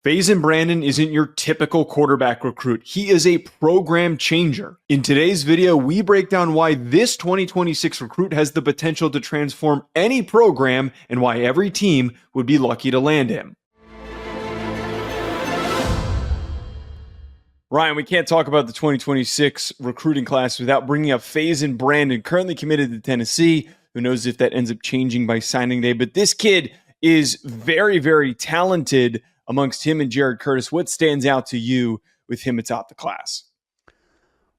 Faizon Brandon isn't your typical quarterback recruit. He is a program changer. In today's video, we break down why this 2026 recruit has the potential to transform any program and why every team would be lucky to land him. Ryan, we can't talk about the 2026 recruiting class without bringing up Faizon Brandon, currently committed to Tennessee. Who knows if that ends up changing by signing day, but this kid is very, very talented. Amongst him and Jared Curtis, what stands out to you with him atop the class?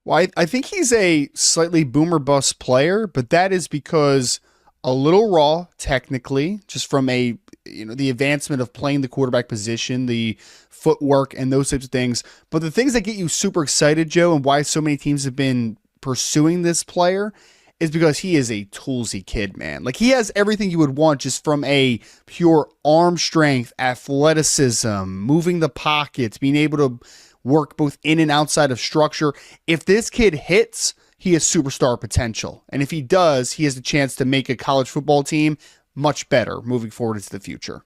Well, I think he's a slightly boomer bust player, but that is because a little raw technically, just from the advancement of playing the quarterback position, the footwork and those types of things. But the things that get you super excited, Joe, and why so many teams have been pursuing this player is because he is a toolsy kid, man. Like, he has everything you would want just from a pure arm strength, athleticism, moving the pockets, being able to work both in and outside of structure. If this kid hits, he has superstar potential. And if he does, he has the chance to make a college football team much better moving forward into the future.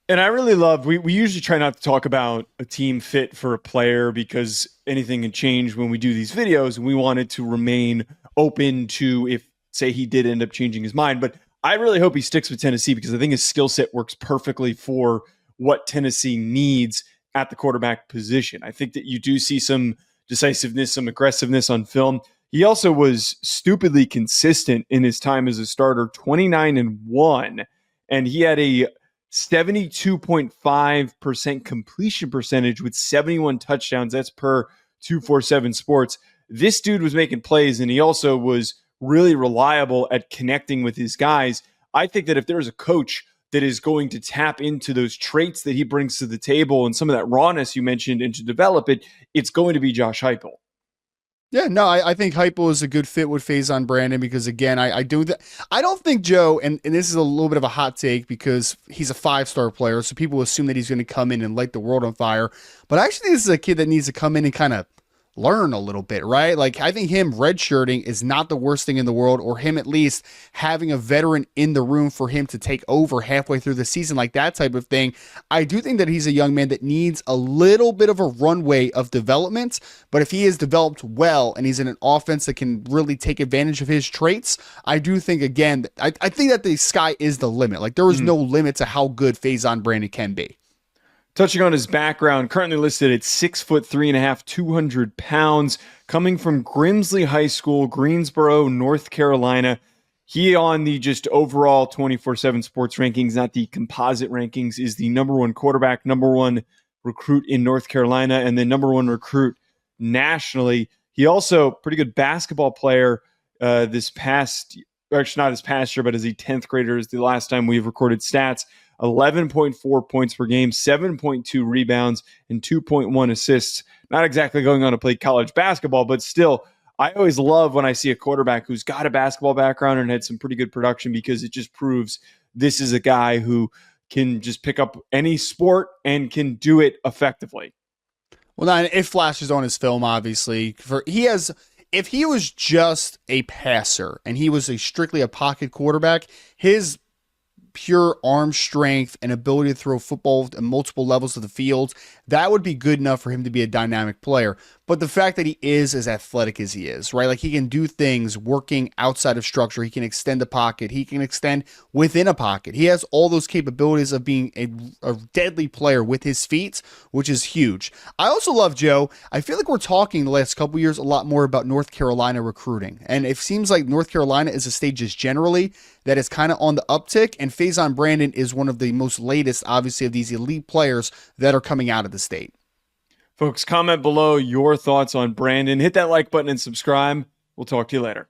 And I really love, we usually try not to talk about a team fit for a player because anything can change when we do these videos, and we want it to remain open to if, say, he did end up changing his mind. But I really hope he sticks with Tennessee because I think his skill set works perfectly for what Tennessee needs at the quarterback position. I think that you do see some decisiveness, some aggressiveness on film. He also was stupidly consistent in his time as a starter, 29-1, and he had a 72.5% completion percentage with 71 touchdowns. That's per 247 Sports. This dude was making plays, and he also was really reliable at connecting with his guys. I think that if there's a coach that is going to tap into those traits that he brings to the table and some of that rawness you mentioned and to develop it, it's going to be Josh Heupel. Yeah, no, I think Heupel is a good fit with Faizon Brandon because, again, I don't think, Joe, and this is a little bit of a hot take because he's a 5-star player, so people assume that he's going to come in and light the world on fire. But I actually think this is a kid that needs to come in and kind of learn a little bit, right? Like, I think him redshirting is not the worst thing in the world, or him at least having a veteran in the room for him to take over halfway through the season, like that type of thing. I do think that he's a young man that needs a little bit of a runway of development, but if he is developed well and he's in an offense that can really take advantage of his traits, I do think, again, I think that the sky is the limit. Like, there is no limit to how good Faizon Brandon can be. Touching on his background, currently listed at 6'3.5", 200 pounds, coming from Grimsley High School, Greensboro, North Carolina. He, on the just overall 24/7 Sports rankings, not the composite rankings, is the number one quarterback, number one recruit in North Carolina, and the number one recruit nationally. He also pretty good basketball player this past, actually not this past year, but as a 10th grader is the last time we've recorded stats. 11.4 points per game, 7.2 rebounds, and 2.1 assists. Not exactly going on to play college basketball, but still, I always love when I see a quarterback who's got a basketball background and had some pretty good production because it just proves this is a guy who can just pick up any sport and can do it effectively. Well, now it flashes on his film, obviously. If he was just a passer and he was strictly a pocket quarterback, his pure arm strength and ability to throw football at multiple levels of the field, that would be good enough for him to be a dynamic player. But the fact that he is as athletic as he is, right? Like, he can do things working outside of structure. He can extend a pocket. He can extend within a pocket. He has all those capabilities of being a deadly player with his feet, which is huge. I also love, Joe, I feel like we're talking the last couple years a lot more about North Carolina recruiting. And it seems like North Carolina is a stage just generally that is kind of on the uptick. And Faizon Brandon is one of the most latest, obviously, of these elite players that are coming out of the state. Folks, comment below your thoughts on Brandon. Hit that like button and subscribe. We'll talk to you later.